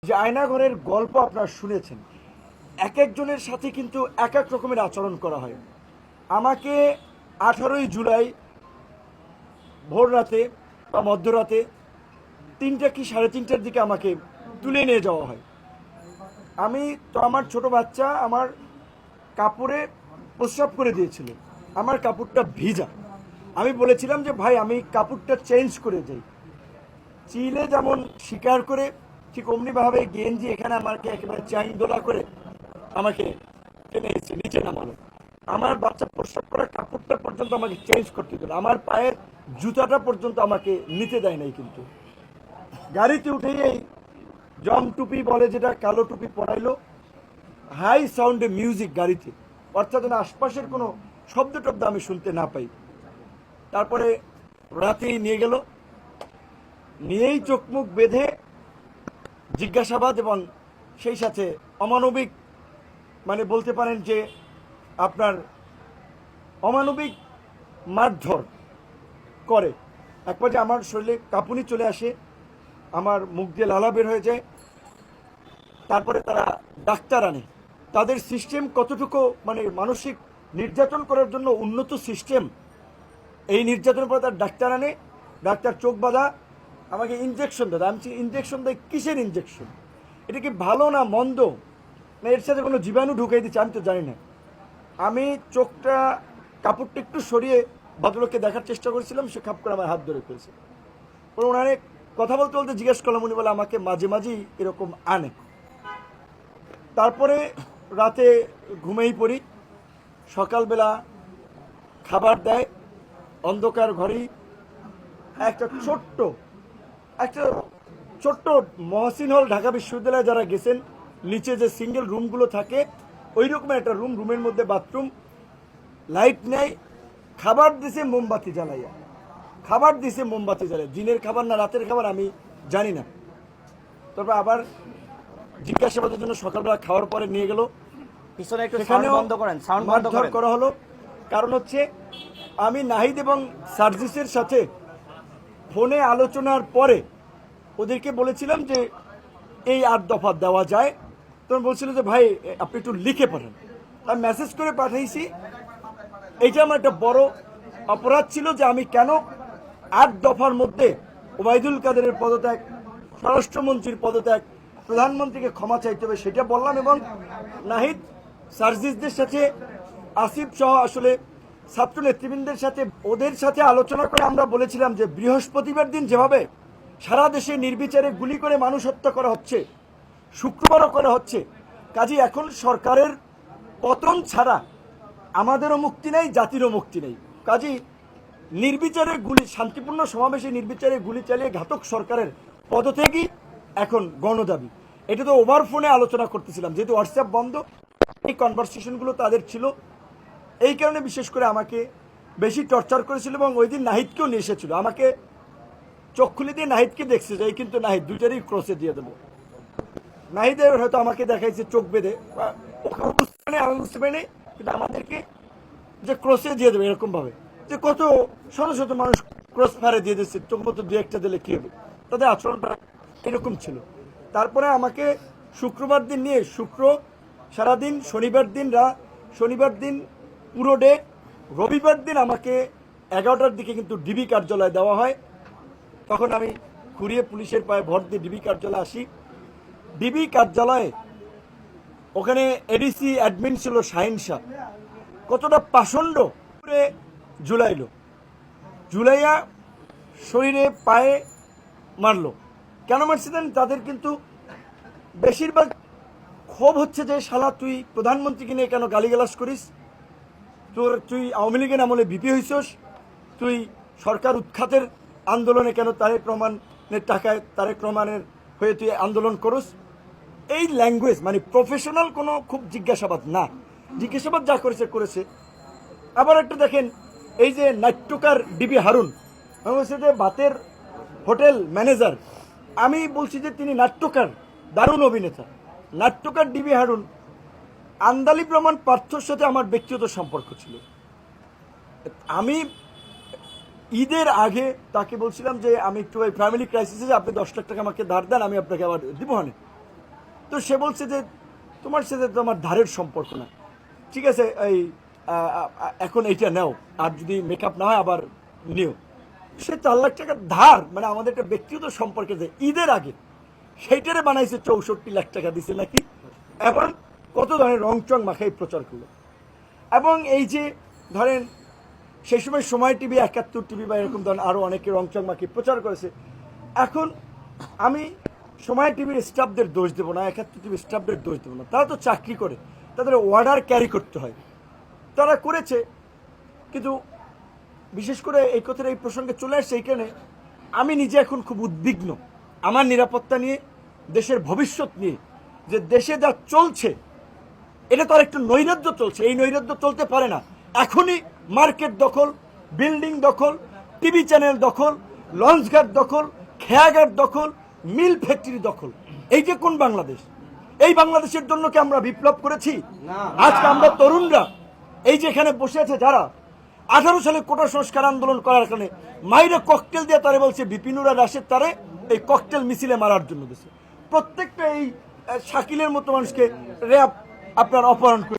যে আয়নাঘরের গল্প আপনারা শুনেছেন, এক একজনের সাথে কিন্তু এক এক রকমের আচরণ করা হয়। আমাকে 18ই জুলাই ভোর রাতে বা মধ্যরাতে 3টা কি 3:30টার দিকে আমাকে তুলে নিয়ে যাওয়া হয়। আমি তো আমার ছোট বাচ্চা আমার কাপড়ে প্রস্রাব করে দিয়েছিল, আমার কাপড়টা ভিজা। আমি বলেছিলাম যে ভাই আমি কাপড়টা চেঞ্জ করে যাই। চিলে যেমন শিকার করে ঠিক অমনিভাবে গেঞ্জি এখানে আমাকে একেবারে চ্যাং দোলা করে আমাকে টেনে এসে নিচে নামালো। আমার বাচ্চা প্রস্রাব করা কাপড়টা পর্যন্ত আমাকে চেঞ্জ করতে দিল, আমার পায়ের জুতাটা পর্যন্ত আমাকে নিতে দেয় নাই। কিন্তু গাড়িতে উঠেই এই জম টুপি বলে যেটা, কালো টুপি পরাইলো, হাই সাউন্ডে মিউজিক গাড়িতে, অর্থাৎ যেন আশপাশের কোনো শব্দ টব্দ আমি শুনতে না পাই। তারপরে রাতেই নিয়ে গেল, নিয়েই চোখ মুখ বেঁধে জিজ্ঞাসাবাদ এবং সেই সাথে অমানবিক, মানে বলতে পারেন যে আপনার অমানবিক মারধর করে। এক পর্যায়ে আমার শরীরে কাঁপুনি চলে আসে, আমার মুখ দিয়ে লালা বের হয়ে যায়। তারপরে তারা ডাক্তার আনে। তাদের সিস্টেম কতটুকু মানে মানসিক নির্যাতন করার জন্য উন্নত সিস্টেম, এই নির্যাতনের পরে তার ডাক্তার আনে। ডাক্তার চোখ বাঁধা আমাকে ইনজেকশন দেয়। আমি ইনজেকশন দেয় কিসের ইনজেকশন, এটা কি ভালো না মন্দ, না এর সাথে কোনো জীবাণু ঢুকাই দিচ্ছে, আমি তো জানি না। আমি চোখটা কাপড়টা একটু সরিয়ে ভদ্রলোককে দেখার চেষ্টা করেছিলাম, সে খাপ করে আমার হাত ধরে ফেলছে। পরে ওনারে কথা বলতে বলতে জিজ্ঞেস করলাম, উনি বলে আমাকে মাঝে মাঝেই এরকম আনে। তারপরে রাতে ঘুমেই পড়ি, সকালবেলা খাবার দেয় অন্ধকার ঘরেই। একটা ছোট্ট মহসিন হল, ঢাকা বিশ্ববিদ্যালয়ে যারা গেছেন, নিচে যে সিঙ্গেল রুমগুলো থাকে ওই রকমের একটা রুম, রুমের মধ্যে বাথরুম, লাইট নেই। খাবার দিছে মোমবাতি জ্বালাইয়া, দিনের খাবার না রাতের খাবার আমি জানি না। তারপর আবার জিজ্ঞাসাবাদের জন্য সকালবেলা খাওয়ার পরে নিয়ে গেল, পিছনে একটু সাউন্ড সেখানেও বন্ধ করেন, সাউন্ড বন্ধ মারধর করেন। করা হলো। কারণ হচ্ছে আমি নাহিদ এবং সার্জিসের সাথে ফোনে আলোচনার পরে ওদেরকে বলেছিলাম যে এই 8 দফা দেওয়া যায়। তখন বলছিল যে ভাই আপনি একটু লিখে পাঠান। আমি মেসেজ করে পাঠাইছি। এইটা আমার একটা বড় অপরাধ ছিল যে আমি কেন 8 দফার মধ্যে ওবায়দুল কাদেরের পদত্যাগ, স্বরাষ্ট্রমন্ত্রীর পদত্যাগ, প্রধানমন্ত্রীকে ক্ষমা চাইতে হবে সেটা বললাম। এবং নাহিদ সার্জিসদের সাথে, আসিফ সহ আসলে ছাত্র নেতৃবৃন্দের সাথে, ওদের সাথে আলোচনা করে আমরা বলেছিলাম যে বৃহস্পতিবার দিন যেভাবে সারা দেশে নির্বিচারে গুলি করে মানুষ হত্যা করা হচ্ছে, শুক্রবারও করা হচ্ছে, কাজে এখন সরকারের পতন ছাড়া আমাদেরও মুক্তি নেই, জাতিরও মুক্তি নেই। কাজী নির্বিচারে গুলি, শান্তিপূর্ণ সমাবেশে নির্বিচারে গুলি চালিয়ে ঘাতক সরকারের পদত্যাগই এখন গণদাবি। এটা তো ওভার ফোনে আলোচনা করতেছিলাম, যেহেতু হোয়াটসঅ্যাপ বন্ধ, এই কনভারসেশনগুলো তাদের ছিল। এই কারণে বিশেষ করে আমাকে বেশি টর্চার করেছিল। এবং ওই দিন নাহিদকেও নিয়ে এসেছিল, আমাকে চোখ খুলে দিয়ে নাহিদকে দেখছে যে কিন্তু নাহিদ দুইটারই ক্রসে দিয়ে দেবো। নাহিদের হয়তো আমাকে দেখাইছে চোখ বেঁধে, আমি বুঝতে পারিনি, কিন্তু আমাদেরকে যে ক্রসে দিয়ে দেবে এরকম ভাবে, যে কত শত শত মানুষ ক্রস ফায়ারে দিয়ে দিচ্ছে, চোখ মতো দু একটা দিলে কি হবে, তাদের আচরণটা এরকম ছিল। তারপরে আমাকে শুক্রবার দিন নিয়ে সারাদিন, শনিবার দিন পুরো ডে, রবিবার দিন আমাকে 11টার দিকে কিন্তু ডিবি কার্যালয়ে দেওয়া হয়। তখন আমি ঘুরিয়ে পুলিশের পায়ে ভর দিয়ে ডিবি কার্যালয়ে আসি। ডিবি কার্যালয়ে ওখানে এডিসি অ্যাডমিন ছিল শাহিন শাহ, কতটা পাষণ্ড করে ঝুলাইয়া শরীরে পায়ে মারলো। কেন মারছে জানেন? তাদের কিন্তু বেশিরভাগ ক্ষোভ হচ্ছে যে শালা তুই প্রধানমন্ত্রীকে নিয়ে কেন গালিগালাজ করিস, তুই আওয়ামী লীগের আমলে বিপি হইছস, তুই সরকার উৎখাতের আন্দোলনে কেন তারেক রহমানের টাকায় তারেক রহমানের হয়ে তুই আন্দোলন করস। এই ল্যাঙ্গুয়েজ মানে প্রফেশনাল কোনো খুব জিজ্ঞাসাবাদ না, জিজ্ঞাসাবাদ যা করেছে। আবার একটা দেখেন, এই যে নাট্যকার ডিবি হারুন, আমি বলছি যে ভাতের হোটেল ম্যানেজার, আমি বলছি যে তিনি নাট্যকার, দারুণ অভিনেতা। নাট্যকার ডিবি হারুন, আন্দালিব রহমান পার্থর সাথে আমার ব্যক্তিগত সম্পর্ক ছিল। আমি ঈদের আগে তাকে বলছিলাম যে আমি একটু ওই ফ্যামিলি ক্রাইসিসে আপনি 10 লাখ টাকা আমাকে ধার দেন, আমি আপনাকে আবার দিব। তো সে বলছে যে তোমার সাথে তো আমার ধারের সম্পর্ক না, ঠিক আছে এই এখন এইটা নাও, আর যদি মেকআপ না হয় আবার নিও। সে 4 লাখ টাকার ধার, মানে আমাদের একটা ব্যক্তিগত সম্পর্কে যে ঈদের আগে সেইটারে বানাইছে 64 লাখ টাকা দিছে নাকি, এখন কত ধরনের রংচং মাখাই প্রচার করলো। এবং এই যে ধরেন সেই সময় টিভি, 71 টিভি বা এরকম ধরেন আরো অনেকে রংচং মাখি প্রচার করেছে। এখন আমি সময় টিভির স্টাফদের দোষ দেবো না, 71 টিভির স্টাফদের দোষ দেবো না, তারা তো চাকরি করে, তাদের অর্ডার ক্যারি করতে হয়, তারা করেছে। কিন্তু বিশেষ করে এই কথাটা এই প্রসঙ্গে চলে আসছে এইখানে, আমি নিজে এখন খুব উদ্বিগ্ন আমার নিরাপত্তা নিয়ে, দেশের ভবিষ্যৎ নিয়ে, যে দেশে যা চলছে এটা তো আর একটু নৈরাজ্য চলছে, এই নৈরাজ্য চলতে পারে না। এখনই মার্কেট দখল, বিল্ডিং দখল, টিভি চ্যানেল দখল, লঞ্চঘাট দখল, খেয়াঘাট দখল, মিল ফ্যাক্টরি দখল, এই যে কোন বাংলাদেশ? এই বাংলাদেশের জন্য কি আমরা বিপ্লব করেছি? আজকে আমরা তরুণরা এই যে এখানে বসে আছে যারা 18 সালে কোটা সংস্কার আন্দোলন করার কারণে মাইরে ককটেল দিয়ে তারে বলছে বিপিনুরা রাশেদ তারে এই ককটেল মিছিলে মারার জন্য দিয়েছে। প্রত্যেকটা এই শাকিলের মতো মানুষকে র্যাব আপনার অপহরণ করে